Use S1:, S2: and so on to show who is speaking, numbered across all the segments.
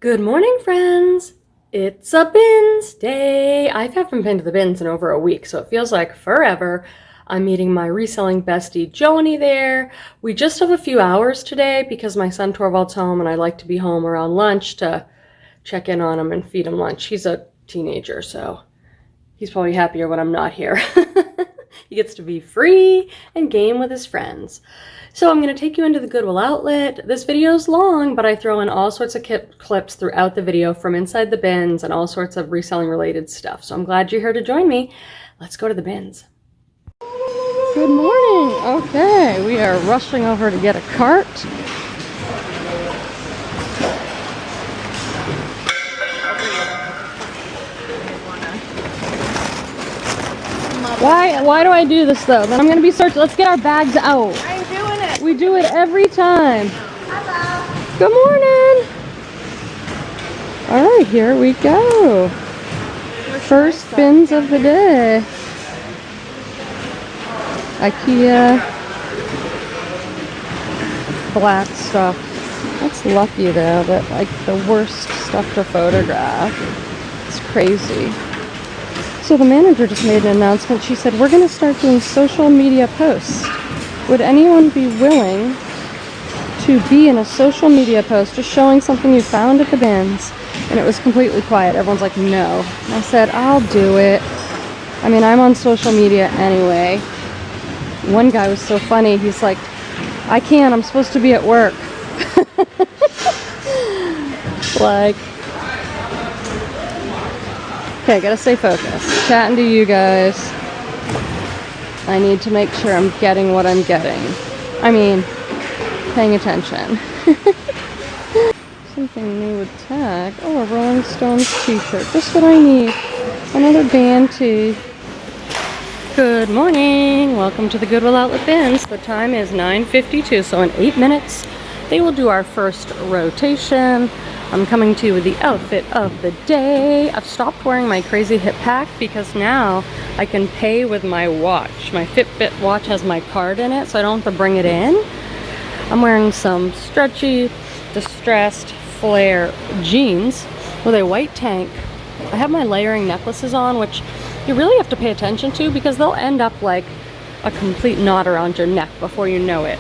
S1: Good morning, friends! It's a bins day! I haven't been to the bins in over a week, so it feels like forever. I'm meeting my reselling bestie Joni there. We just have a few hours today because my son Torvald's home and I like to be home around lunch to check in on him and feed him lunch. He's a teenager, so he's probably happier when I'm not here. He gets to be free and game with his friends. So I'm going to take you into the Goodwill outlet. This video is long, but I throw in all sorts of clips throughout the video from inside the bins and all sorts of reselling related stuff. So I'm glad you're here to join me. Let's go to the bins. Good morning. Okay, we are rushing over to get a cart. Why do I do this though? Then I'm going to be searching. Let's get our bags out.
S2: I'm doing it.
S1: We do it every time.
S2: Hello.
S1: Good morning. All right, here we go. First bins of the day. IKEA. Black stuff. That's lucky though, but like the worst stuff to photograph. It's crazy. So the manager just made an announcement. She said, we're going to start doing social media posts. Would anyone be willing to be in a social media post just showing something you found at the bins? And it was completely quiet. Everyone's like, no. And I said, I'll do it. I mean, I'm on social media anyway. One guy was so funny. He's like, I can't. I'm supposed to be at work. Like, okay, gotta stay focused. Chatting to you guys. I need to make sure I'm getting what I'm getting. I mean, paying attention. Something new with tag. Oh, a Rolling Stones t-shirt. Just what I need. Another band tee. Good morning. Welcome to the Goodwill Outlet Bins. The time is 9:52, so in 8 minutes, they will do our first rotation. I'm coming to you with the outfit of the day. I've stopped wearing my crazy hip pack because now I can pay with my watch. My Fitbit watch has my card in it, so I don't have to bring it in. I'm wearing some stretchy, distressed flare jeans with a white tank. I have my layering necklaces on, which you really have to pay attention to because they'll end up like a complete knot around your neck before you know it.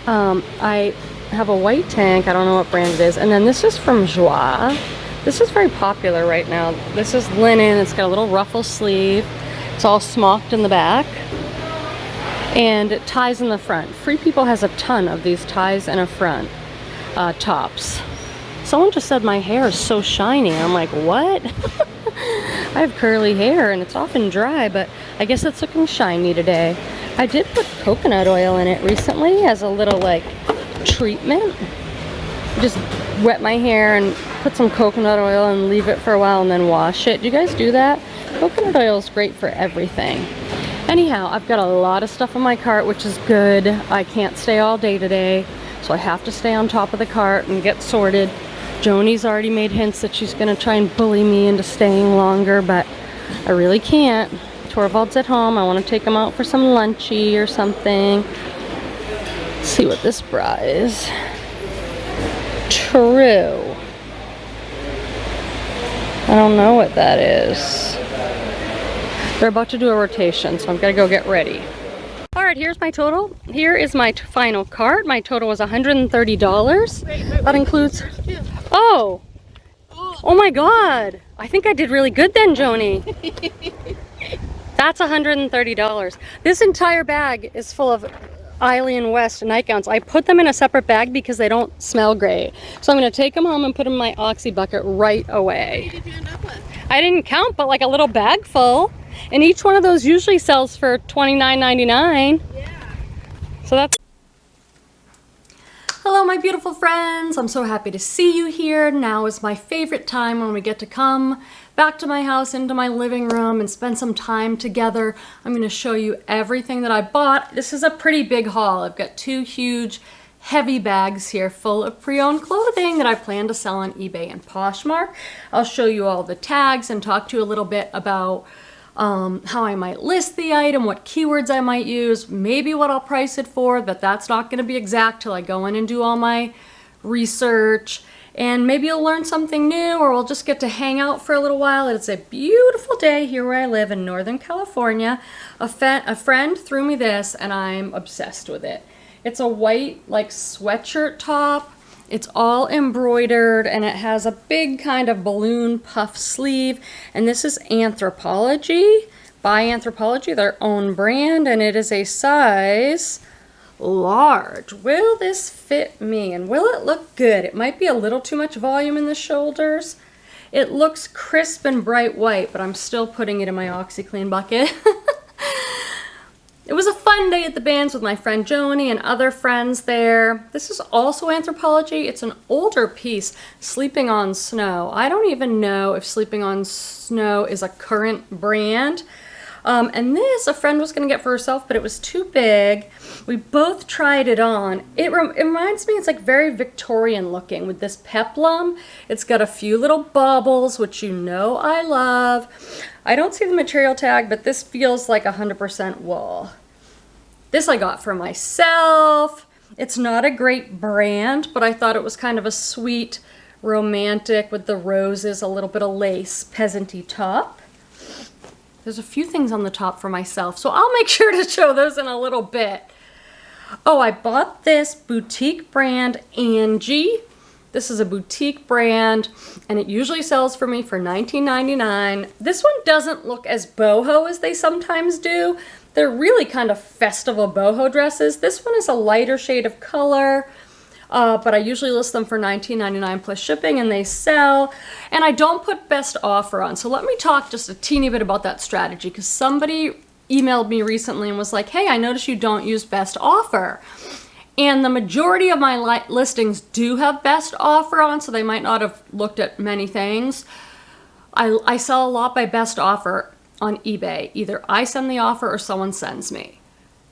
S1: I have a white tank. I don't know what brand it is. And then this is from Joie. This is very popular right now. This is linen. It's got a little ruffle sleeve. It's all smocked in the back. And it ties in the front. Free People has a ton of these ties in a front tops. Someone just said my hair is so shiny. I'm like, what? I have curly hair and it's often dry, but I guess it's looking shiny today. I did put coconut oil in it recently as a little like treatment. Just wet my hair and put some coconut oil and leave it for a while and then wash it. Do you guys do that? Coconut oil is great for everything. Anyhow, I've got a lot of stuff in my cart, which is good. I can't stay all day today, so I have to stay on top of the cart and get sorted. Joni's already made hints that she's going to try and bully me into staying longer, but I really can't. Torvald's at home. I want to take him out for some lunchy or something. Let's see what this bra is. True. I don't know what that is. They're about to do a rotation, so I'm gonna go get ready. All right, here's my total. Here is my final cart. My total was $130. That includes... Oh! Oh my God! I think I did really good then, Joni. That's $130. This entire bag is full of Eileen West nightgowns. I put them in a separate bag because they don't smell great. So I'm going to take them home and put them in my Oxy bucket right away.
S2: What did you end up with?
S1: I didn't count, but like a little bag full. And each one of those usually sells for $29.99.
S2: Yeah.
S1: So that's... Hello, my beautiful friends. I'm so happy to see you here. Now is my favorite time when we get to come back to my house, into my living room, and spend some time together. I'm going to show you everything that I bought. This is a pretty big haul. I've got two huge, heavy bags here full of pre-owned clothing that I plan to sell on eBay and Poshmark. I'll show you all the tags and talk to you a little bit about how I might list the item, what keywords I might use, maybe what I'll price it for, but that's not going to be exact till I go in and do all my research. and maybe you'll learn something new, or we'll just get to hang out for a little while. It's a beautiful day here where I live in Northern California. A friend threw me this and I'm obsessed with it. It's a white like sweatshirt top. It's all embroidered and it has a big kind of balloon puff sleeve. And this is Anthropologie, by Anthropologie, their own brand, and it is a size large. Will this fit me and will it look good? It might be a little too much volume in the shoulders. It looks crisp and bright white, but I'm still putting it in my OxyClean bucket. It was a fun day at the bands with my friend Joni and other friends there. This is also Anthropologie. It's an older piece, Sleeping on Snow. I don't even know if Sleeping on Snow is a current brand. And this, a friend was going to get for herself, but it was too big. We both tried it on. It reminds me, it's like very Victorian looking with this peplum. It's got a few little bubbles, which you know I love. I don't see the material tag, but this feels like 100% wool. This I got for myself. It's not a great brand, but I thought it was kind of a sweet, romantic with the roses, a little bit of lace, peasanty top. There's a few things on the top for myself, so I'll make sure to show those in a little bit. Oh, I bought this boutique brand, Angie. This is a boutique brand, and it usually sells for me for $19.99. This one doesn't look as boho as they sometimes do. They're really kind of festival boho dresses. This one is a lighter shade of color. But I usually list them for $19.99 plus shipping, and they sell. And I don't put best offer on. So let me talk just a teeny bit about that strategy, because somebody emailed me recently and was like, hey, I noticed you don't use best offer. And the majority of my listings do have best offer on, so they might not have looked at many things. I sell a lot by best offer on eBay. Either I send the offer or someone sends me.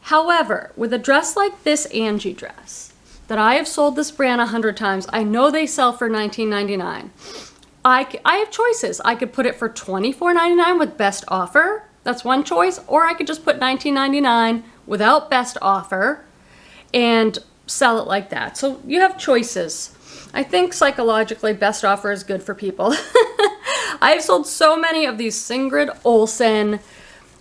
S1: However, with a dress like this Angie dress, that I have sold this brand 100 times. I know they sell for $19.99. I have choices. I could put it for $24.99 with best offer. That's one choice. Or I could just put $19.99 without best offer and sell it like that. So you have choices. I think psychologically best offer is good for people. I've sold so many of these Sigrid Olsen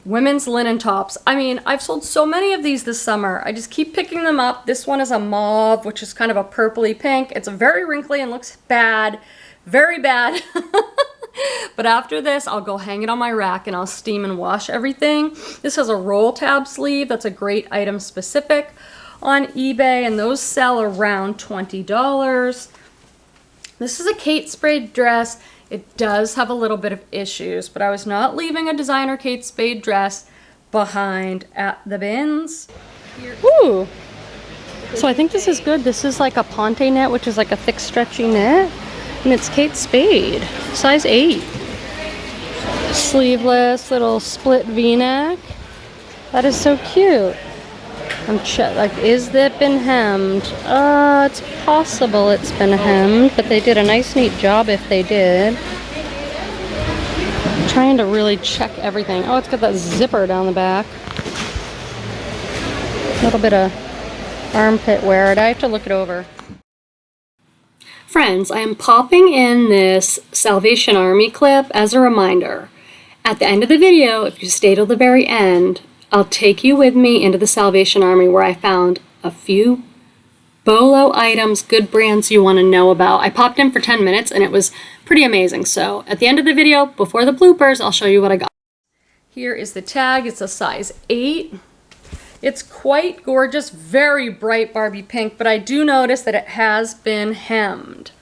S1: women's linen tops. I mean, I've sold so many of these this summer. I just keep picking them up. This one is a mauve, which is kind of a purpley pink. It's very wrinkly and looks bad, very bad. But after this, I'll go hang it on my rack and I'll steam and wash everything. This has a roll tab sleeve. That's a great item specific on eBay, and those sell around $20. This is a Kate Spade dress. It does have a little bit of issues, but I was not leaving a designer Kate Spade dress behind at the bins. Ooh! So I think this is good. This is like a ponte knit, which is like a thick stretchy knit. And it's Kate Spade, size 8. Sleeveless, little split V-neck. That is so cute. Like, is that been hemmed? It's possible it's been hemmed, but they did a nice neat job if they did. I'm trying to really check everything. Oh, it's got that zipper down the back. A little bit of armpit wear. I have to look it over. Friends, I am popping in this Salvation Army clip as a reminder. At the end of the video, if you stay till the very end, I'll take you with me into the Salvation Army where I found a few BOLO items, good brands you want to know about. I popped in for 10 minutes and it was pretty amazing. So at the end of the video, before the bloopers, I'll show you what I got. Here is the tag. It's a size 8. It's quite gorgeous, very bright Barbie pink, but I do notice that it has been hemmed.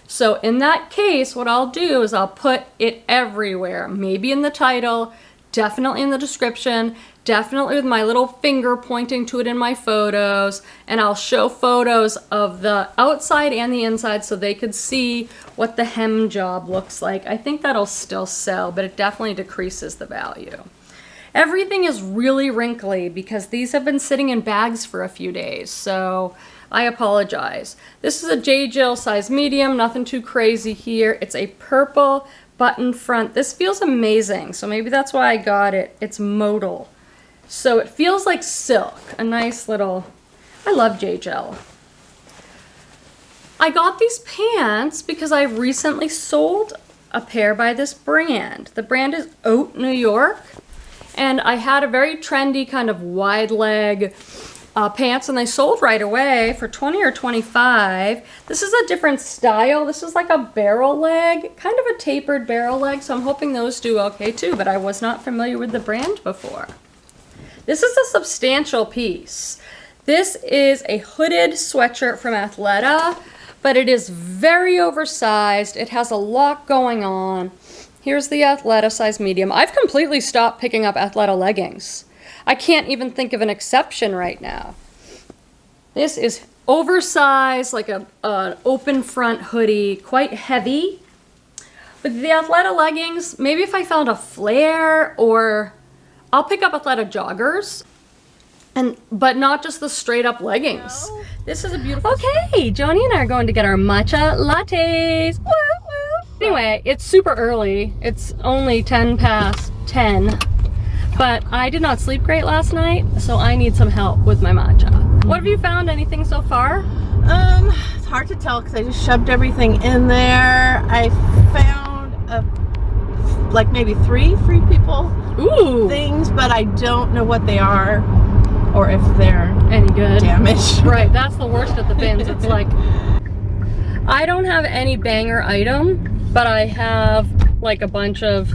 S1: So in that case, what I'll do is I'll put it everywhere, maybe in the title, definitely in the description, definitely with my little finger pointing to it in my photos, and I'll show photos of the outside and the inside so they could see what the hem job looks like. I think that'll still sell, but it definitely decreases the value. Everything is really wrinkly because these have been sitting in bags for a few days, so I apologize. This is a J. Jill size medium, nothing too crazy here. It's a purple button front. This feels amazing, so maybe that's why I got it. It's modal. So it feels like silk, a nice little, I love J. Jill. I got these pants because I recently sold a pair by this brand. The brand is Oat New York, and I had a very trendy kind of wide leg pants, and they sold right away for 20 or 25. This is a different style. This is like a barrel leg, kind of a tapered barrel leg, so I'm hoping those do okay too, but I was not familiar with the brand before. This is a substantial piece. This is a hooded sweatshirt from Athleta, but it is very oversized. It has a lot going on. Here's the Athleta size medium. I've completely stopped picking up Athleta leggings. I can't even think of an exception right now. This is oversized, like an open front hoodie, quite heavy. But the Athleta leggings, maybe if I found a flare, or I'll pick up Athleta joggers, but not just the straight up leggings. No. This is a beautiful. Okay, Johnny and I are going to get our matcha lattes. Woo, woo. Anyway, it's super early. It's only 10 past 10. But I did not sleep great last night, so I need some help with my matcha. What have you found? Anything so far?
S2: It's hard to tell because I just shoved everything in there. I found like maybe 3 Free People things, but I don't know what they are or if they're
S1: any good.
S2: Damaged.
S1: Right, that's the worst of the bins. It's like, I don't have any banger item, but I have like a bunch of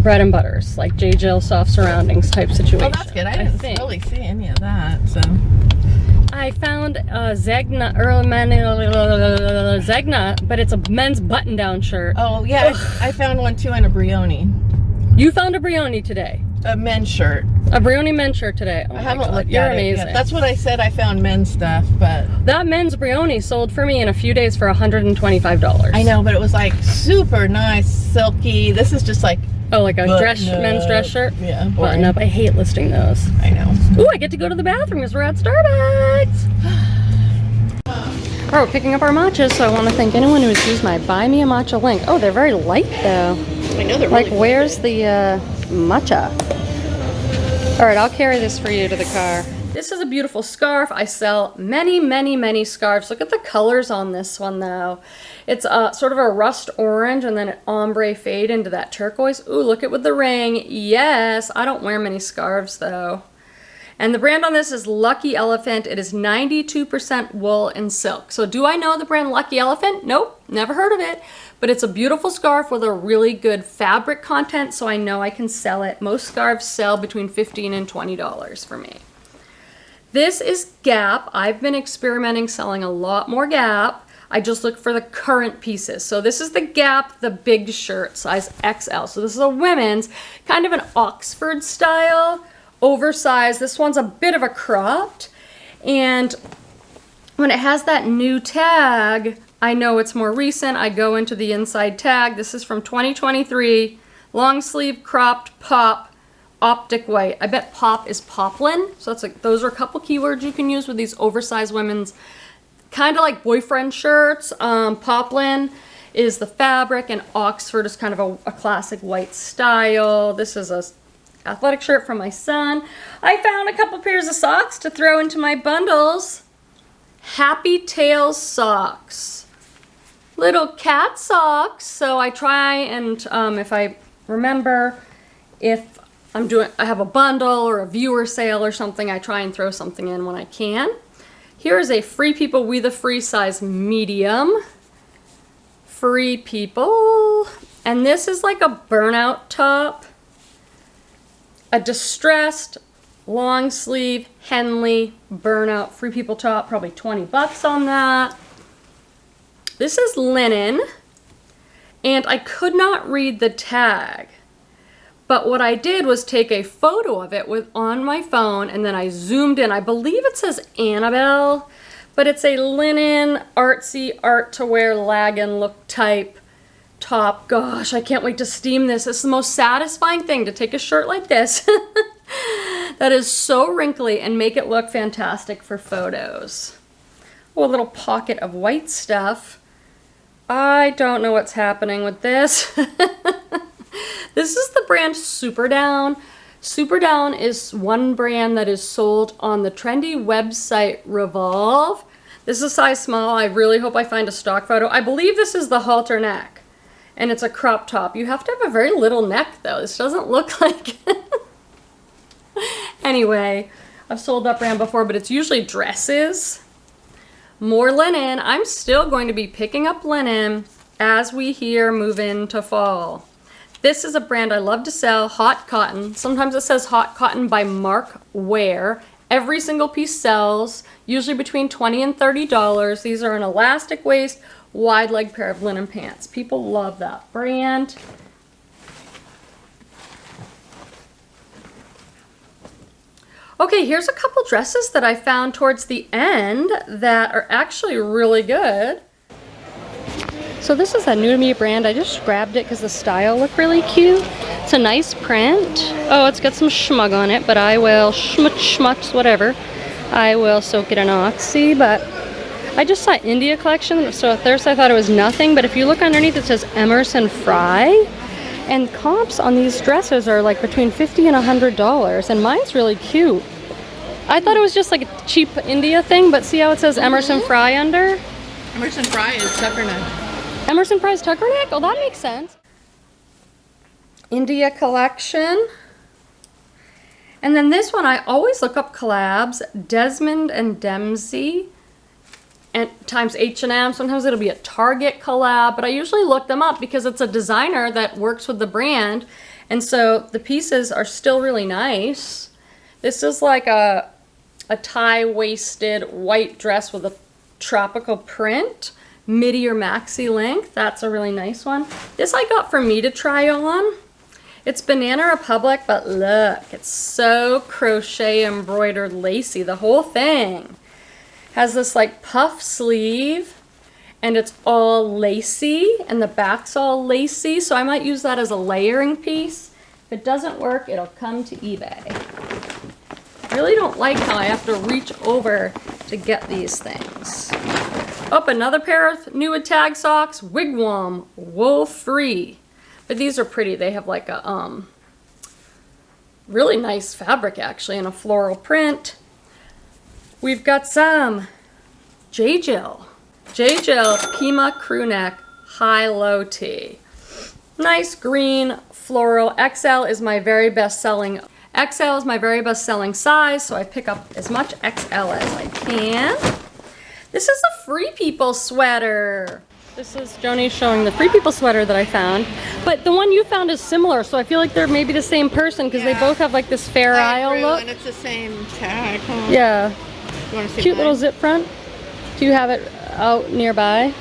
S1: bread and butters, like J. Jill soft surroundings type situation.
S2: Well, that's good. I didn't really see any of that, so.
S1: I found Zegna, but it's a men's button-down shirt.
S2: Oh, yeah, I found one too, and a Brioni.
S1: You found a Brioni today?
S2: A men's shirt.
S1: A Brioni men's shirt today. Oh,
S2: I haven't looked
S1: You're
S2: at
S1: amazing.
S2: it yet. That's what I said. I found men's stuff, but
S1: that men's Brioni sold for me in a few days for $125.
S2: I know, but it was like super nice, silky. This is just like
S1: like a men's dress shirt?
S2: Yeah.
S1: Button up. I hate listing those.
S2: I know.
S1: Ooh, I get to go to the bathroom because we're at Starbucks. We're picking up our matchas, so I want to thank anyone who has used my Buy Me a Matcha link. Oh, they're very light though.
S2: I know they're
S1: like,
S2: really
S1: where's the matcha? All right, I'll carry this for you to the car. This is a beautiful scarf. I sell many, many, many scarves. Look at the colors on this one though. It's sort of a rust orange and then an ombre fade into that turquoise. Ooh, look at with the ring. Yes, I don't wear many scarves though. And the brand on this is Lucky Elephant. It is 92% wool and silk. So do I know the brand Lucky Elephant? Nope, never heard of it. But it's a beautiful scarf with a really good fabric content, so I know I can sell it. Most scarves sell between $15 and $20 for me. This is Gap. I've been experimenting selling a lot more Gap. I just look for the current pieces. So this is the Gap, the big shirt, size XL. So this is a women's, kind of an Oxford style, oversized. This one's a bit of a cropped. And when it has that new tag, I know it's more recent. I go into the inside tag. This is from 2023. Long sleeve cropped pop optic white. I bet pop is poplin. So that's like, those are a couple keywords you can use with these oversized women's kind of like boyfriend shirts. Poplin is the fabric and Oxford is kind of a classic white style. This is a athletic shirt from my son. I found a couple pairs of socks to throw into my bundles. Happy Tails socks. Little cat socks. So I try and if I remember, if I have a bundle or a viewer sale or something, I try and throw something in when I can. Here is a Free People We the Free size medium. Free People. And this is like a burnout top. A distressed long sleeve Henley burnout Free People top, probably 20 bucks on that. This is linen, and I could not read the tag, but what I did was take a photo of it on my phone, and then I zoomed in. I believe it says Annabelle, but it's a linen, artsy, art to wear, lagging look type top. Gosh, I can't wait to steam this. It's the most satisfying thing to take a shirt like this that is so wrinkly and make it look fantastic for photos. Oh, a little pocket of white stuff. I don't know what's happening with this. This is the brand Super Down. Super Down is one brand that is sold on the trendy website Revolve. This is a size small. I really hope I find a stock photo. I believe this is the halter neck, and it's a crop top. You have to have a very little neck, though. This doesn't look like it. Anyway, I've sold that brand before, but it's usually dresses. More linen. I'm still going to be picking up linen as we here move into fall. This is a brand I love to sell, Hot Cotton. Sometimes it says Hot Cotton by Mark Ware. Every single piece sells, usually between $20 and $30. These are an elastic waist, wide leg pair of linen pants. People love that brand. Okay, here's a couple dresses that I found towards the end that are actually really good. So this is a new to me brand. I just grabbed it because the style looked really cute. It's a nice print. Oh, it's got some schmug on it, but I will schmutz, whatever. I will soak it in Oxy, but I just saw India collection, so at first I thought it was nothing, but if you look underneath it says Emerson Fry. And comps on these dresses are like between $50 and $100, and mine's really cute. I thought it was just like a cheap India thing, but see how it says Emerson Fry under?
S2: Emerson Fry is Tuckerneck.
S1: Emerson Fry's Tuckerneck? Oh, that makes sense. India collection. And then this one, I always look up collabs, Desmond and Dempsey. And times H&M, sometimes it'll be a Target collab, but I usually look them up because it's a designer that works with the brand, and so the pieces are still really nice. This is like a tie-waisted white dress with a tropical print, midi or maxi length. That's a really nice one. This I got for me to try on. It's Banana Republic, but look, it's so crochet embroidered lacy, the whole thing. Has this like puff sleeve, and it's all lacy, and the back's all lacy, so I might use that as a layering piece. If it doesn't work, it'll come to eBay. I really don't like how I have to reach over to get these things. Oh, another pair of new tag socks, Wigwam, wool free. But these are pretty. They have like a really nice fabric actually, and a floral print. We've got some J-Jill Pima crew neck high-low tee. Nice green floral. XL is my very best selling size, so I pick up as much XL as I can. This is a Free People sweater. This is Joni showing the Free People sweater that I found. But the one you found is similar, so I feel like they're maybe the same person because they both have like this Fair Isle look.
S2: And it's the same tag, huh?
S1: Yeah.
S2: You want to see
S1: cute little zip front. Do you have it out nearby?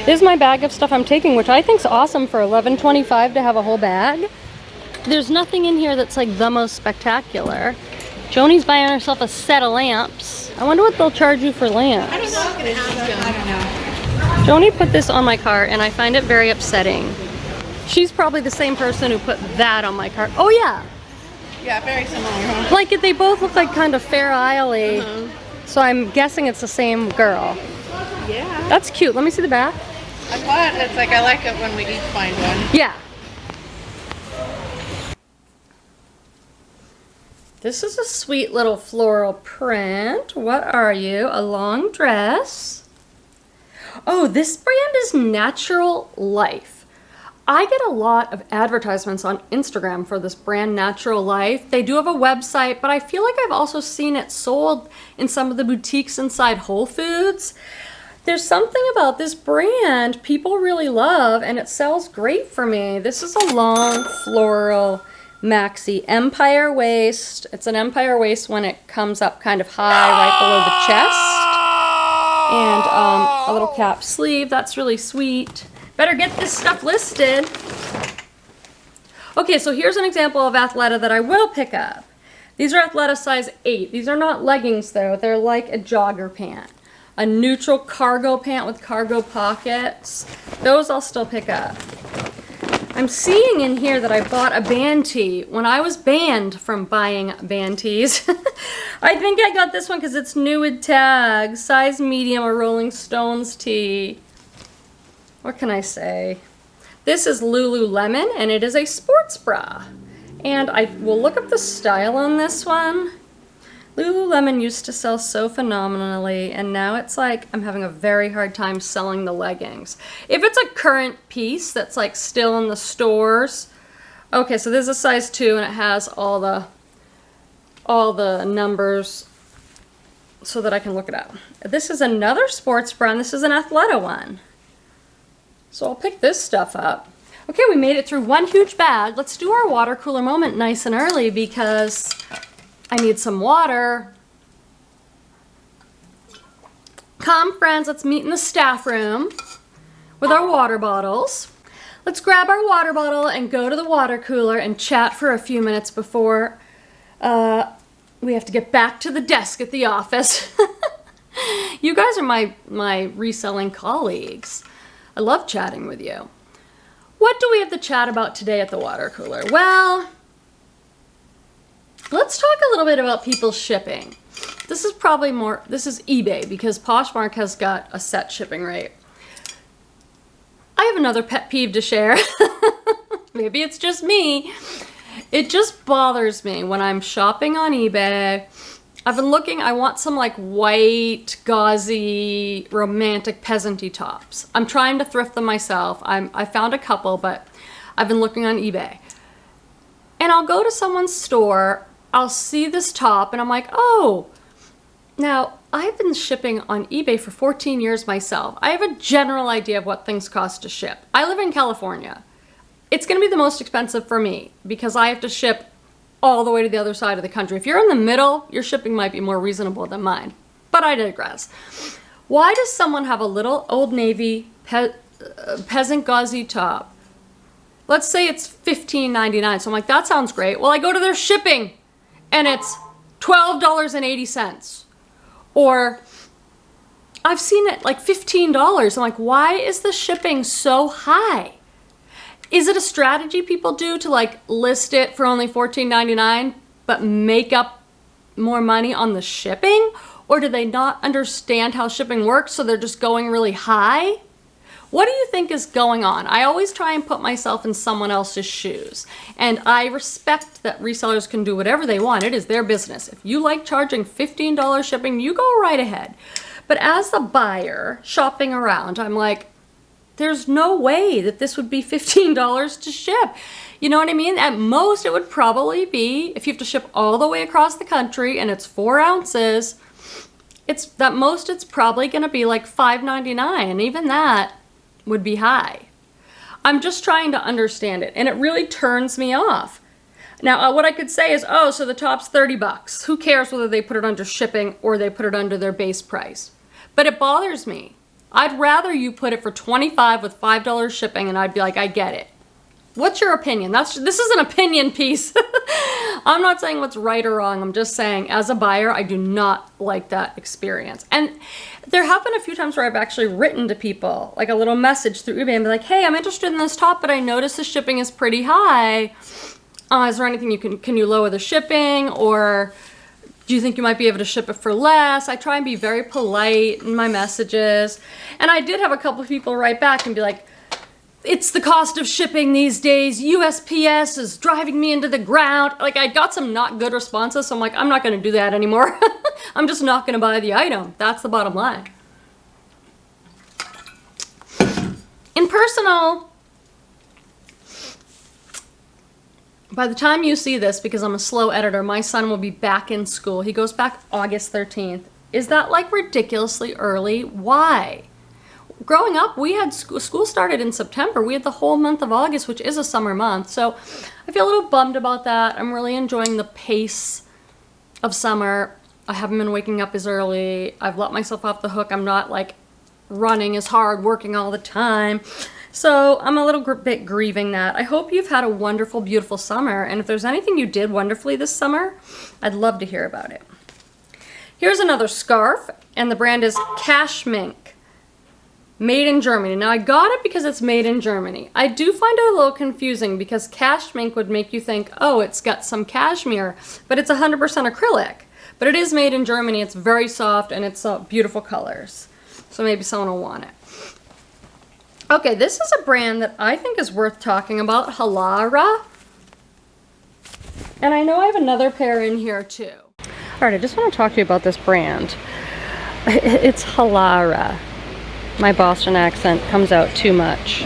S1: This is my bag of stuff I'm taking, which I think is awesome for $11.25 to have a whole bag. There's nothing in here that's like the most spectacular. Joni's buying herself a set of lamps. I wonder what they'll charge you for lamps.
S2: I don't know. I don't know.
S1: Joni put this on my cart, and I find it very upsetting. She's probably the same person who put that on my cart. Oh yeah.
S2: Yeah, very similar, huh?
S1: Like they both look like kind of Fair Isle-y. So I'm guessing it's the same girl.
S2: Yeah.
S1: That's cute. Let me see the back.
S2: I thought it's like I like it when we each find one.
S1: Yeah. This is a sweet little floral print. What are you? A long dress. Oh, this brand is Natural Life. I get a lot of advertisements on Instagram for this brand, Natural Life. They do have a website, but I feel like I've also seen it sold in some of the boutiques inside Whole Foods. There's something about this brand people really love, and it sells great for me. This is a long floral maxi empire waist. It's an empire waist when it comes up kind of high right below the chest. And a little cap sleeve. That's really sweet. Better get this stuff listed. Okay, so here's an example of Athleta that I will pick up. These are Athleta size 8. These are not leggings though. They're like a jogger pant. A neutral cargo pant with cargo pockets. Those I'll still pick up. I'm seeing in here that I bought a band tee when I was banned from buying band tees. I think I got this one because it's new with tags. Size medium, a Rolling Stones tee. What can I say? This is Lululemon, and it is a sports bra. And I will look up the style on this one. Lululemon used to sell so phenomenally, and now it's like I'm having a very hard time selling the leggings. If it's a current piece that's like still in the stores, okay, so this is a size 2 and it has all the numbers so that I can look it up. This is another sports brand. This is an Athleta one. So I'll pick this stuff up. Okay, we made it through one huge bag. Let's do our water cooler moment nice and early because I need some water. Come, friends, let's meet in the staff room with our water bottles. Let's grab our water bottle and go to the water cooler and chat for a few minutes before we have to get back to the desk at the office. You guys are my reselling colleagues. I love chatting with you. What do we have to chat about today at the water cooler? Well, let's talk a little bit about people's shipping. This is probably this is eBay because Poshmark has got a set shipping rate. I have another pet peeve to share. Maybe it's just me. It just bothers me when I'm shopping on eBay. I've been looking, I want some like white, gauzy, romantic peasanty tops. I'm trying to thrift them myself. I found a couple, but I've been looking on eBay. And I'll go to someone's store, I'll see this top, and I'm like, oh. Now, I've been shipping on eBay for 14 years myself. I have a general idea of what things cost to ship. I live in California. It's gonna be the most expensive for me because I have to ship all the way to the other side of the country. If you're in the middle, your shipping might be more reasonable than mine. But I digress. Why does someone have a little Old Navy peasant gauzy top? Let's say it's $15.99. So I'm like, that sounds great. Well, I go to their shipping and it's $12.80. Or I've seen it like $15. I'm like, why is the shipping so high? Is it a strategy people do to like list it for only $14.99 but make up more money on the shipping? Or do they not understand how shipping works so they're just going really high? What do you think is going on? I always try and put myself in someone else's shoes. And I respect that resellers can do whatever they want. It is their business. If you like charging $15 shipping, you go right ahead. But as the buyer shopping around, I'm like, there's no way that this would be $15 to ship. You know what I mean? At most, it would probably be, if you have to ship all the way across the country and it's 4 ounces, it's probably gonna be like $5.99, and even that would be high. I'm just trying to understand it, and it really turns me off. Now, what I could say is, oh, so the top's 30 bucks. Who cares whether they put it under shipping or they put it under their base price? But it bothers me. I'd rather you put it for $25 with $5 shipping, and I'd be like, I get it. What's your opinion? This is an opinion piece. I'm not saying what's right or wrong. I'm just saying, as a buyer, I do not like that experience. And there have been a few times where I've actually written to people, like a little message through eBay, and be like, hey, I'm interested in this top, but I noticed the shipping is pretty high. Is there anything can you lower the shipping? Or do you think you might be able to ship it for less? I try and be very polite in my messages. And I did have a couple of people write back and be like, it's the cost of shipping these days. USPS is driving me into the ground. Like, I got some not good responses, so I'm like, I'm not gonna do that anymore. I'm just not gonna buy the item. That's the bottom line. In personal, by the time you see this, because I'm a slow editor, my son will be back in school. He goes back August 13th. Is that like ridiculously early? Why? Growing up, we had school started in September. We had the whole month of August, which is a summer month. So I feel a little bummed about that. I'm really enjoying the pace of summer. I haven't been waking up as early. I've let myself off the hook. I'm not like running as hard, working all the time. So I'm a little bit grieving that. I hope you've had a wonderful, beautiful summer. And if there's anything you did wonderfully this summer, I'd love to hear about it. Here's another scarf, and the brand is Cashmink. Made in Germany. Now I got it because it's made in Germany. I do find it a little confusing because cashmink would make you think, oh, it's got some cashmere, but it's 100% acrylic. But it is made in Germany. It's very soft and it's beautiful colors. So maybe someone will want it. Okay, this is a brand that I think is worth talking about, Halara. And I know I have another pair in here too. All right, I just want to talk to you about this brand. It's Halara. My Boston accent comes out too much.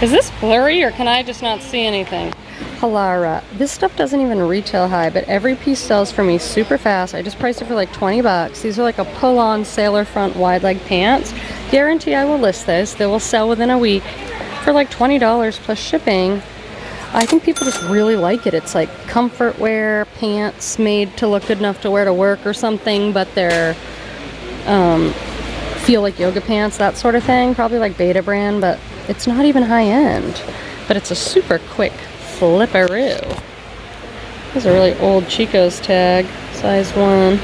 S1: Is this blurry or can I just not see anything? Halara. This stuff doesn't even retail high, but every piece sells for me super fast. I just priced it for like 20 bucks. These are like a pull-on sailor front wide leg pants. Guarantee I will list this. They will sell within a week for like $20 plus shipping. I think people just really like it. It's like comfort wear pants made to look good enough to wear to work or something, but they're feel like yoga pants, that sort of thing. Probably like Beta brand, but it's not even high end. But it's a super quick flipperoo. There's a really old Chico's tag, size 1.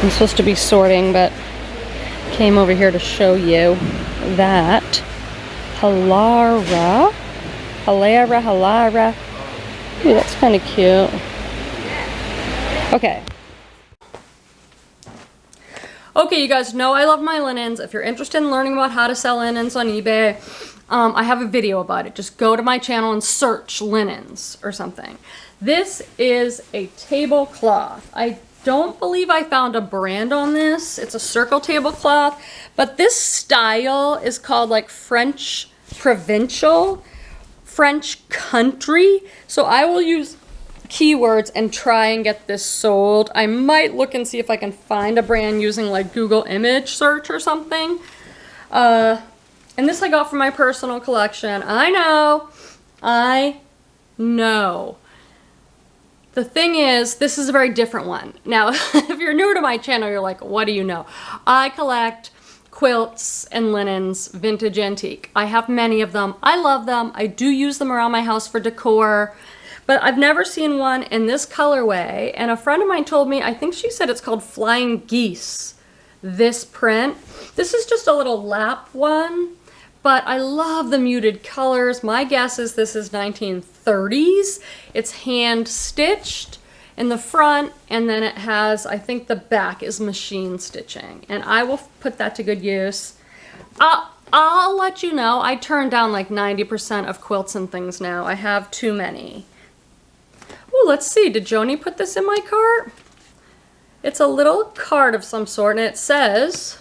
S1: I'm supposed to be sorting, but came over here to show you that Halara. Ooh, that's kind of cute. Okay. Okay, you guys know I love my linens. If you're interested in learning about how to sell linens on eBay, I have a video about it. Just go to my channel and search linens or something. This is a tablecloth. I don't believe I found a brand on this. It's a circle tablecloth, but this style is called like French provincial, French country. So I will use keywords and try and get this sold. I might look and see if I can find a brand using like Google image search or something. And this I got from my personal collection. I know. The thing is, this is a very different one. Now, if you're new to my channel, you're like, what do you know? I collect quilts and linens, vintage antique. I have many of them. I love them. I do use them around my house for decor, but I've never seen one in this colorway. And a friend of mine told me, I think she said it's called Flying Geese, this print. This is just a little lap one, but I love the muted colors. My guess is this is 1930s. It's hand stitched in the front, and then it has, I think the back is machine stitching, and I will put that to good use. I'll let you know, I turn down like 90% of quilts and things now. I have too many. Oh, let's see, did Joni put this in my cart? It's a little card of some sort, and it says,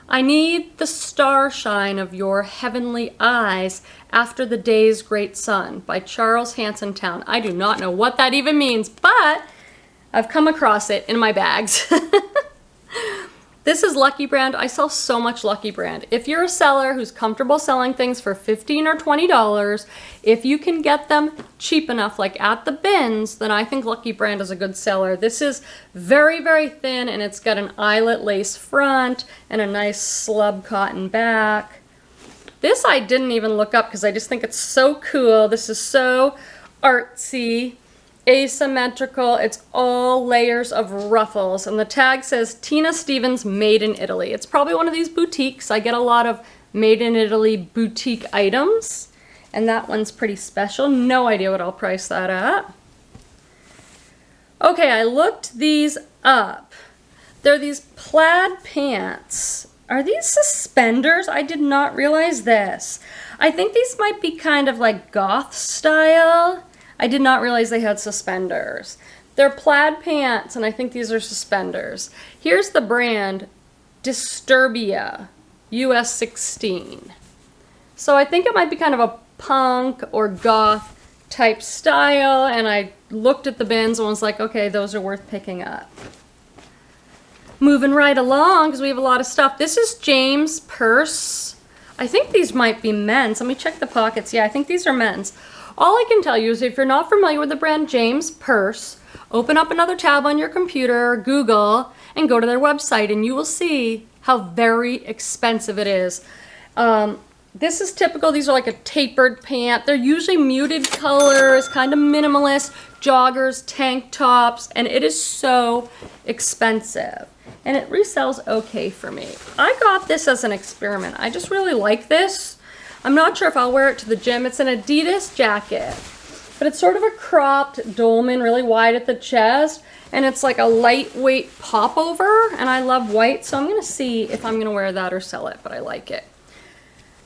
S1: I need the starshine of your heavenly eyes after the day's great sun, by Charles Hanson Town. I do not know what that even means, but I've come across it in my bags. This is Lucky Brand. I sell so much Lucky Brand. If you're a seller who's comfortable selling things for $15 or $20, if you can get them cheap enough, like at the bins, then I think Lucky Brand is a good seller. This is very, very thin, and it's got an eyelet lace front and a nice slub cotton back. This I didn't even look up because I just think it's so cool. This is so artsy, asymmetrical. It's all layers of ruffles, and the tag says Tina Stevens Made in Italy. It's probably one of these boutiques. I get a lot of Made in Italy boutique items, and that one's pretty special. No idea what I'll price that at. Okay, I looked these up. They're these plaid pants. Are these suspenders? I did not realize this. I think these might be kind of like goth style. I did not realize they had suspenders. They're plaid pants, and I think these are suspenders. Here's the brand, Disturbia, US 16. So I think it might be kind of a punk or goth type style, and I looked at the bins and was like, okay, those are worth picking up. Moving right along, because we have a lot of stuff. This is James Purse. I think these might be men's. Let me check the pockets. Yeah, I think these are men's. All I can tell you is if you're not familiar with the brand James Purse, open up another tab on your computer, Google, and go to their website, and you will see how very expensive it is. This is typical. These are like a tapered pant. They're usually muted colors, kind of minimalist, joggers, tank tops, and it is so expensive. And it resells okay for me. I got this as an experiment. I just really like this. I'm not sure if I'll wear it to the gym. It's an Adidas jacket, but it's sort of a cropped dolman, really wide at the chest, and it's like a lightweight popover, and I love white, so I'm gonna see if I'm gonna wear that or sell it, but I like it.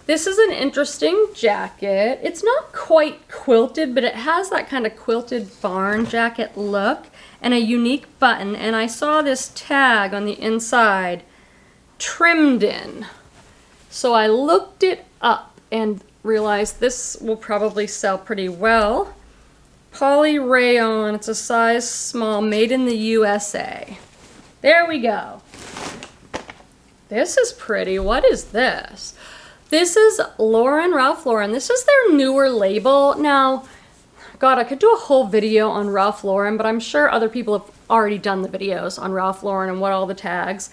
S1: This is an interesting jacket. It's not quite quilted, but it has that kind of quilted barn jacket look and a unique button. And I saw this tag on the inside, trimmed in. So I looked it up and realized this will probably sell pretty well. Poly rayon, it's a size small, made in the USA. There we go. This is pretty. What is this? This is Ralph Lauren. This is their newer label. Now, God, I could do a whole video on Ralph Lauren, but I'm sure other people have already done the videos on Ralph Lauren and what all the tags.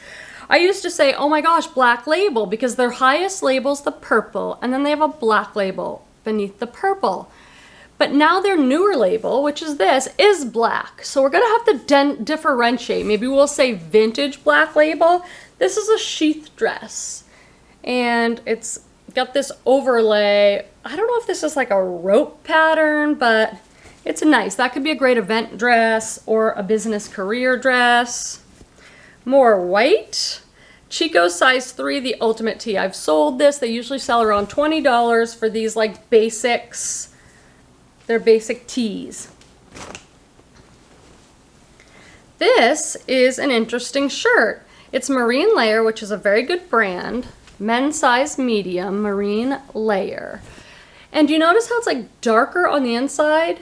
S1: I used to say, oh my gosh, black label, because their highest label's the purple, and then they have a black label beneath the purple. But now their newer label, which is this, is black. So we're gonna have to differentiate. Maybe we'll say vintage black label. This is a sheath dress. And it's got this overlay. I don't know if this is like a rope pattern, but it's nice. That could be a great event dress or a business career dress. More white. Chico size 3, the ultimate tee. I've sold this. They usually sell around $20 for these like basics. They're basic tees. This is an interesting shirt. It's Marine Layer, which is a very good brand. Men's size medium, Marine Layer. And you notice how it's like darker on the inside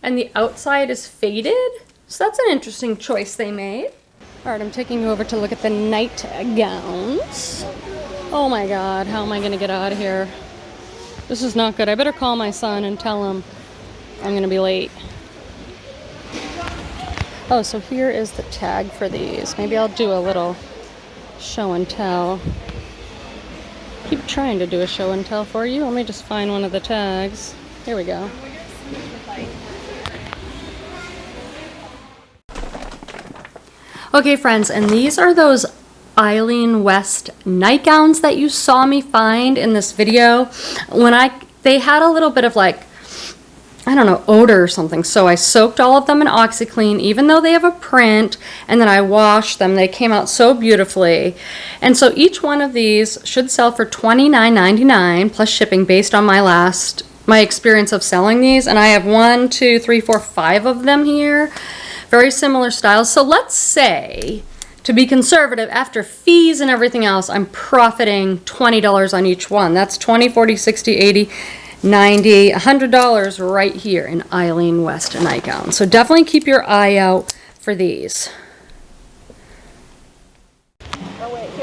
S1: and the outside is faded? So that's an interesting choice they made. All right, I'm taking you over to look at the nightgowns. Oh my God, how am I gonna get out of here? This is not good. I better call my son and tell him I'm gonna be late. Oh, so here is the tag for these. Maybe I'll do a little show and tell. Keep trying to do a show and tell for you. Let me just find one of the tags. Here we go. Okay, friends, and these are those Eileen West nightgowns that you saw me find in this video. They had a little bit of like, I don't know, odor or something. So I soaked all of them in OxiClean, even though they have a print, and then I washed them. They came out so beautifully. And so each one of these should sell for $29.99 plus shipping based on my experience of selling these. And I have 1, 2, 3, 4, 5 of them here. Very similar styles. So let's say, to be conservative, after fees and everything else, I'm profiting $20 on each one. That's $20, $40, $60, $80, $90, $100 right here in Eileen West nightgown. So definitely keep your eye out for these.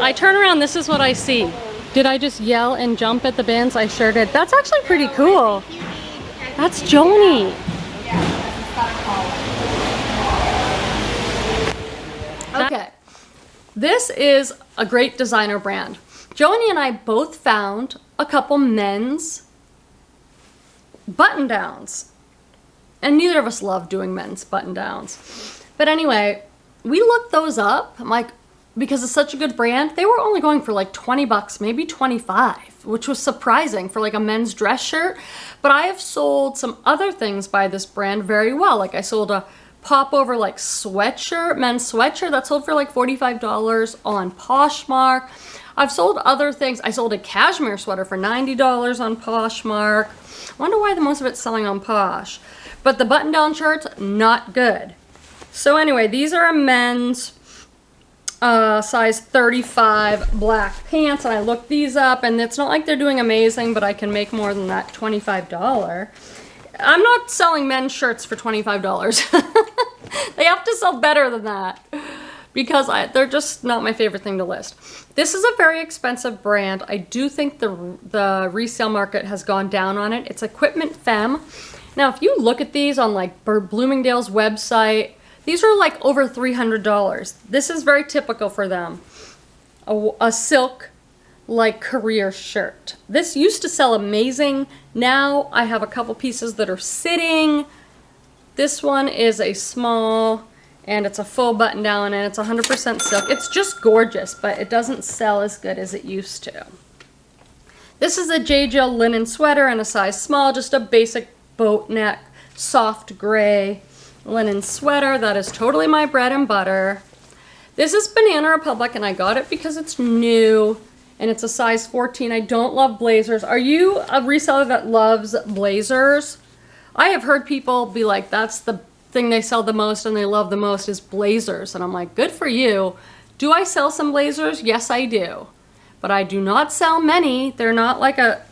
S1: I turn around, this is what I see. Did I just yell and jump at the bins? I sure did. That's actually pretty cool. That's Joni. Okay, this is a great designer brand. Joni and I both found a couple men's button downs, and neither of us love doing men's button downs. But anyway, we looked those up. I'm like, because it's such a good brand, they were only going for like 20 bucks, maybe 25, which was surprising for like a men's dress shirt. But I have sold some other things by this brand very well. Like I sold a popover like sweatshirt, men's sweatshirt that sold for like $45 on Poshmark. I've sold other things. I sold a cashmere sweater for $90 on Poshmark. Wonder why the most of it's selling on Posh. But the button-down shirts, not good. So anyway, these are a men's size 35 black pants, and I looked these up, and it's not like they're doing amazing, but I can make more than that $25. I'm not selling men's shirts for $25. They have to sell better than that, because they're just not my favorite thing to list. This is a very expensive brand. I do think the resale market has gone down on it. It's Equipment Femme. Now, if you look at these on like Bloomingdale's website, these are like over $300. This is very typical for them. A silk like career shirt. This used to sell amazing. Now I have a couple pieces that are sitting. This one is a small, and it's a full button down, and it's 100% silk. It's just gorgeous, but it doesn't sell as good as it used to. This is a J.Jill linen sweater in a size small, just a basic boat neck, soft gray linen sweater. That is totally my bread and butter. This is Banana Republic, and I got it because it's new, and it's a size 14. I don't love blazers. Are you a reseller that loves blazers? I have heard people be like, that's the thing they sell the most and they love the most is blazers. And I'm like, good for you. Do I sell some blazers? Yes, I do. But I do not sell many. They're not like a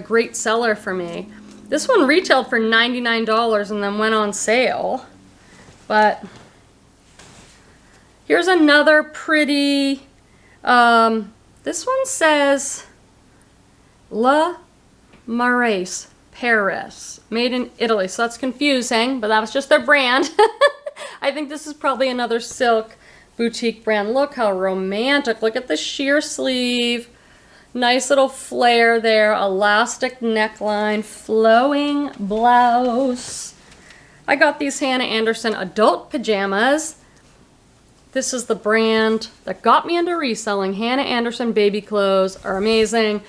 S1: great seller for me. This one retailed for $99 and then went on sale. But here's another pretty, this one says La Marace Paris, made in Italy. So that's confusing, but that was just their brand. I think this is probably another silk boutique brand. Look how romantic. Look at the sheer sleeve. Nice little flare there, elastic neckline, flowing blouse. I got these Hannah Anderson adult pajamas. This is the brand that got me into reselling. Hannah Anderson baby clothes are amazing.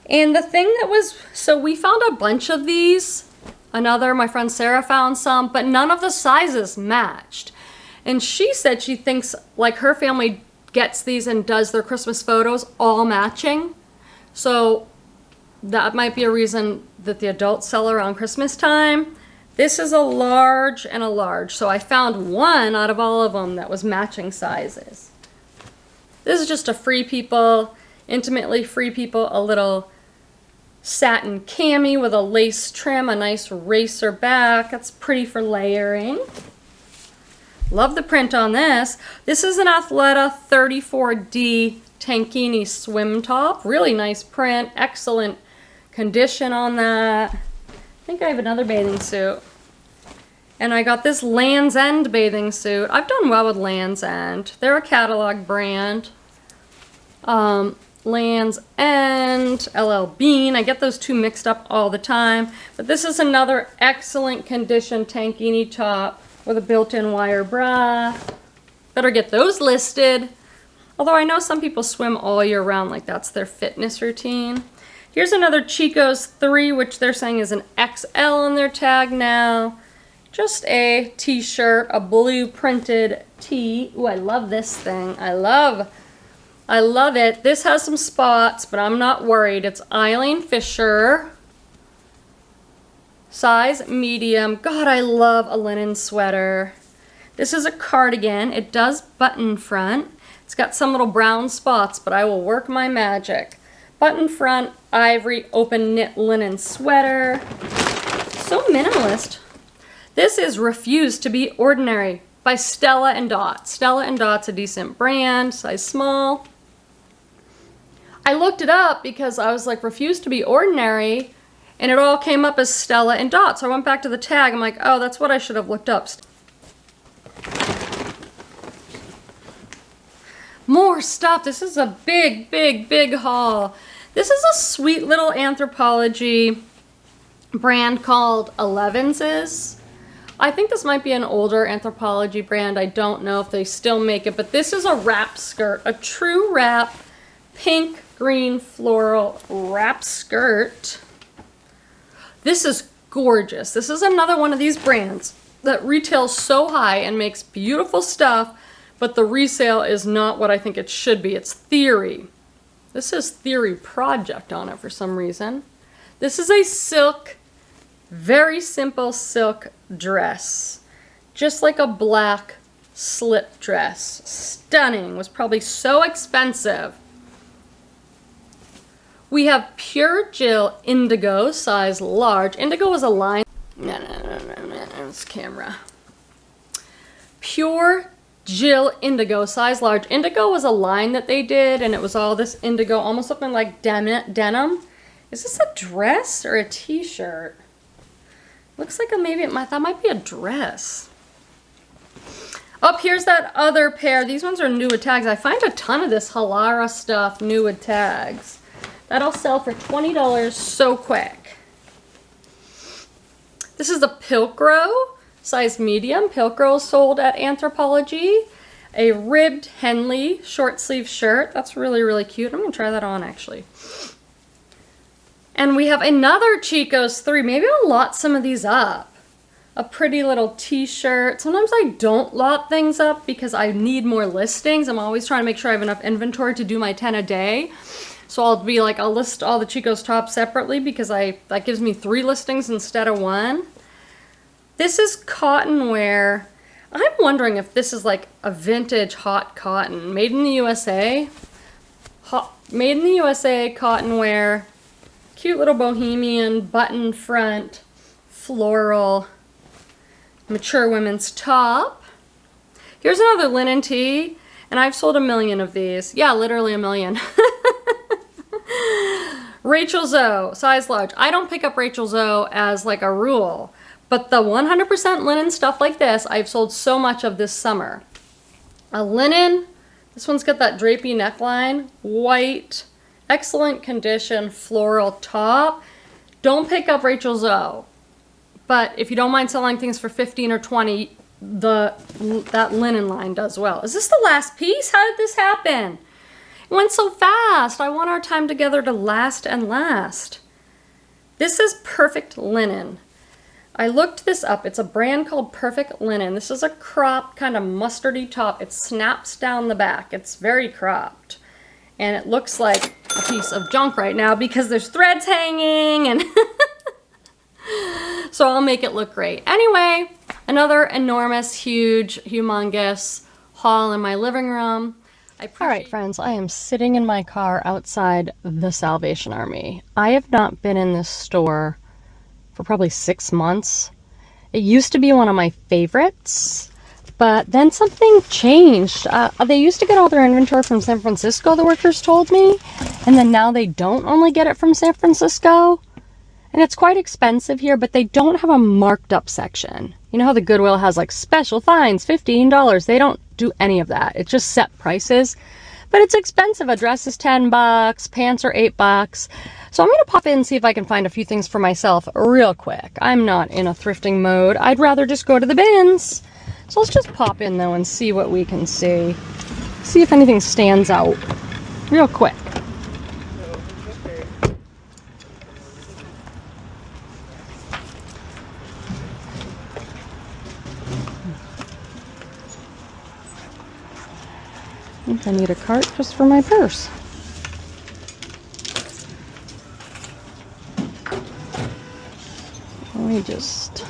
S1: And the thing that was, so we found a bunch of these. My friend Sarah found some, but none of the sizes matched. And she said she thinks like her family gets these and does their Christmas photos all matching. So that might be a reason that the adults sell around Christmas time. This is a large and a large. So I found one out of all of them that was matching sizes. This is just a Free People, Intimately Free People, a little satin cami with a lace trim, a nice racer back. That's pretty for layering. Love the print on this. This is an Athleta 34D Tankini swim top. Really nice print, excellent condition on that. I think I have another bathing suit. And I got this Land's End bathing suit. I've done well with Land's End. They're a catalog brand. Land's End, LL Bean. I get those two mixed up all the time. But this is another excellent condition tankini top with a built-in wire bra. Better get those listed. Although I know some people swim all year round, like that's their fitness routine. Here's another Chico's 3, which they're saying is an XL on their tag now. Just a t-shirt, a blue printed tee. Ooh, I love this thing. I love it. This has some spots, but I'm not worried. It's Eileen Fisher. Size medium. God, I love a linen sweater. This is a cardigan. It does button front. It's got some little brown spots, but I will work my magic. Button front, ivory, open knit linen sweater. So minimalist. This is Refuse to Be Ordinary by Stella & Dot. Stella & Dot's a decent brand, size small. I looked it up because I was like, Refuse to Be Ordinary, and it all came up as Stella & Dot. So I went back to the tag. I'm like, oh, that's what I should have looked up. More stuff. This is a big, big, big haul. This is a sweet little Anthropologie brand called 11's. I think this might be an older Anthropologie brand. I don't know if they still make it, but this is a wrap skirt, a true wrap, pink, green, floral wrap skirt. This is gorgeous. This is another one of these brands that retails so high and makes beautiful stuff, but the resale is not what I think it should be. It's Theory. This says Theory Project on it for some reason. This is a silk, very simple silk dress. Just like a black slip dress. Stunning. Was probably so expensive. We have Pure Jill Indigo, size large. Indigo is a line. No, it's camera. Pure Jill Indigo, size large. Indigo was a line that they did, and it was all this indigo, almost looking like denim. Is this a dress or a t-shirt? Looks like that might be a dress. Up here's that other pair. These ones are new with tags. I find a ton of this Halara stuff new with tags. That'll sell for $20 so quick. This is the Pilcrow, size medium. Pilcrow is sold at Anthropologie. A ribbed Henley short sleeve shirt. That's really, really cute. I'm going to try that on actually. And we have another Chico's 3. Maybe I'll lot some of these up. a pretty little t-shirt. Sometimes I don't lot things up because I need more listings. I'm always trying to make sure I have enough inventory to do my 10 a day. So I'll be like, I'll list all the Chico's tops separately because that gives me 3 listings instead of 1. This is cotton wear. I'm wondering if this is like a vintage hot cotton, made in the USA. Made in the USA cotton wear. Cute little bohemian button front, floral, mature women's top. Here's another linen tee, and I've sold 1 million of these. Yeah, literally 1 million. Rachel Zoe, size large. I don't pick up Rachel Zoe as like a rule, but the 100% linen stuff like this, I've sold so much of this summer. A linen, this one's got that drapey neckline, white, excellent condition, floral top. Don't pick up Rachel Zoe. But if you don't mind selling things for 15 or 20, that linen line does well. Is this the last piece? How did this happen? It went so fast. I want our time together to last and last. This is Perfect Linen. I looked this up. It's a brand called Perfect Linen. This is a cropped kind of mustardy top. It snaps down the back. It's very cropped. And it looks like a piece of junk right now because there's threads hanging and so I'll make it look great. Anyway, another enormous, huge, humongous haul in my living room. All right, friends, I am sitting in my car outside the Salvation Army. I have not been in this store for probably 6 months. It used to be one of my favorites, but then something changed. They used to get all their inventory from San Francisco, the workers told me, and then now they don't only get it from San Francisco. And it's quite expensive here, but they don't have a marked up section. You know how the Goodwill has like special finds, $15. They don't do any of that. It's just set prices. But it's expensive. A dress is $10, pants are $8. So I'm going to pop in and see if I can find a few things for myself real quick. I'm not in a thrifting mode. I'd rather just go to the bins. So let's just pop in though and see what we can see. See if anything stands out real quick. I think I need a cart just for my purse. Let me just...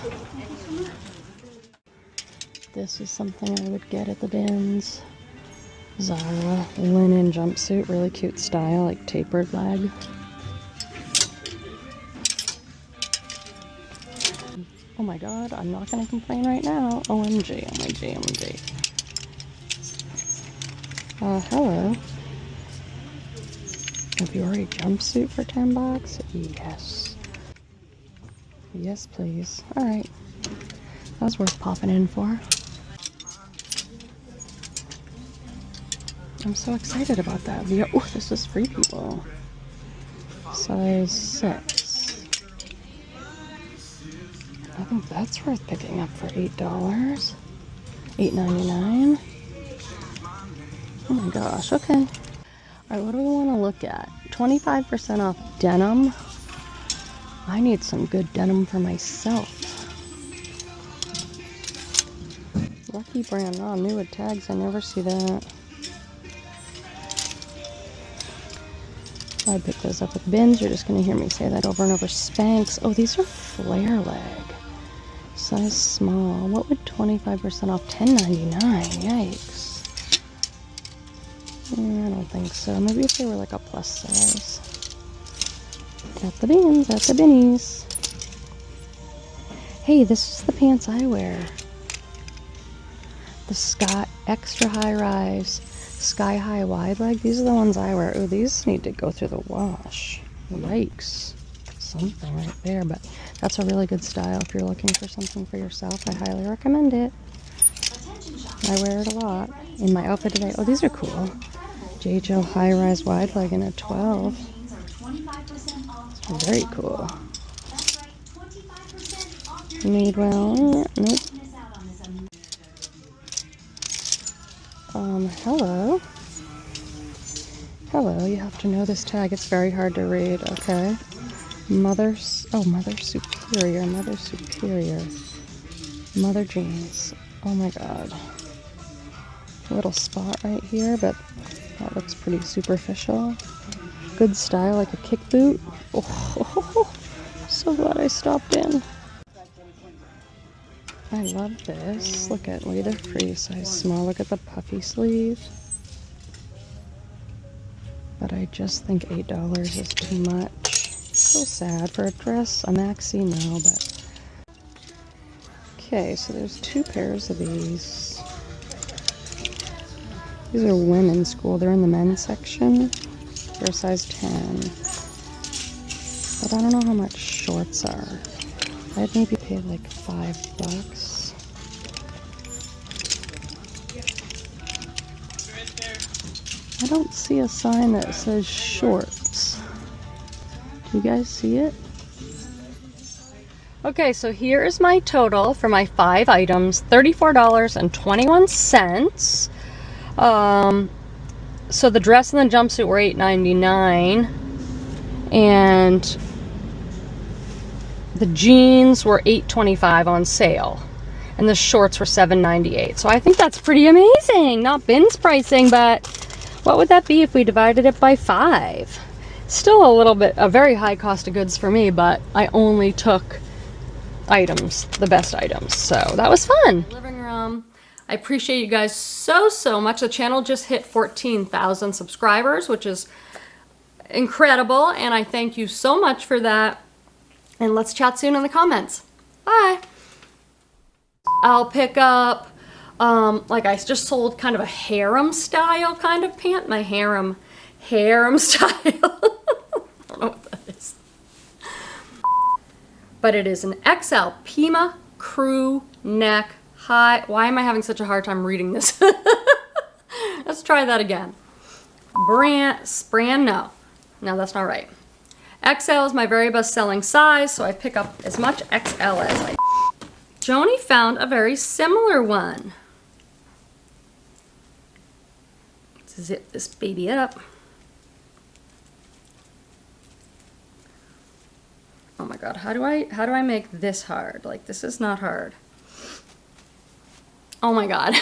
S1: This is something I would get at the bins. Zara linen jumpsuit, really cute style, like tapered leg. Oh my god, I'm not gonna complain right now. OMG, OMG, OMG. Hello. A Fiore jumpsuit for $10? Yes. Yes, please. Alright. That was worth popping in for. I'm so excited about that. Oh, this is Free People. Size 6. I think that's worth picking up for $8. $8.99. Oh my gosh, okay. Alright, what do we want to look at? 25% off denim. I need some good denim for myself. Lucky brand. Oh, new with tags. I never see that. I pick those up with bins. You're just going to hear me say that over and over. Spanx. Oh, these are flare leg. Size small. What would 25% off? $10.99. Yikes. I don't think so. Maybe if they were like a plus size. At the bins, at the binnies. Hey, this is the pants I wear. The Scott extra high rise, sky high wide leg. These are the ones I wear. Oh, these need to go through the wash. Yikes. Something right there, but that's a really good style if you're looking for something for yourself. I highly recommend it. I wear it a lot. In my outfit today. Oh, these are cool. JHL high rise wide leg in a 12. Very cool. Madewell. Nope. Hello. Hello, you have to know this tag. It's very hard to read. Okay. Mother Superior. Mother Superior. Mother jeans. Oh my god. A little spot right here, but that looks pretty superficial. Good style, like a kick boot. Oh, so glad I stopped in. I love this. Look at they're free size small. Look at the puffy sleeve. But I just think $8 is too much. So sad for a dress. A maxi, no, but. Okay, so there's 2 pairs of these. These are women's school. They're in the men's section. They're size 10. But I don't know how much shorts are. I'd maybe pay like $5. I don't see a sign that says shorts. Do you guys see it? Okay, so here is my total for my 5 items, $34.21. So the dress and the jumpsuit were $8.99, and the jeans were $8.25 on sale, and the shorts were $7.98. So I think that's pretty amazing. Not bins pricing, but what would that be if we divided it by 5? Still a very high cost of goods for me, but I only took items, the best items. So that was fun. Living room. I appreciate you guys so much. The channel just hit 14,000 subscribers, which is incredible, and I thank you so much for that. And let's chat soon in the comments. Bye. I'll pick up, like I just sold kind of a harem style kind of pant. My harem style. I don't know what that is. But it is an XL Pima crew neck high. Why am I having such a hard time reading this? Let's try that again. No, that's not right. XL is my very best selling size, so I pick up as much XL as I. Joni found a very similar one. Let's zip this baby up. Oh my god, how do I make this hard? Like, this is not hard. Oh my god.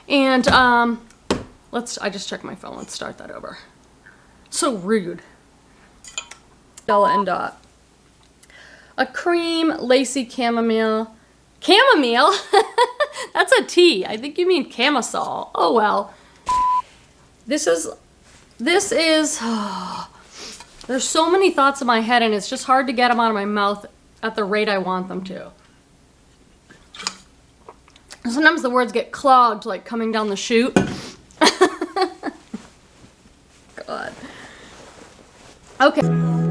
S1: And I just checked my phone. Let's start that over. So rude. Bella and Dot. A cream lacy chamomile. Chamomile? That's a tea. I think you mean camisole. Oh well. This is there's so many thoughts in my head, and it's just hard to get them out of my mouth at the rate I want them to. Sometimes the words get clogged, like coming down the chute. God. Okay.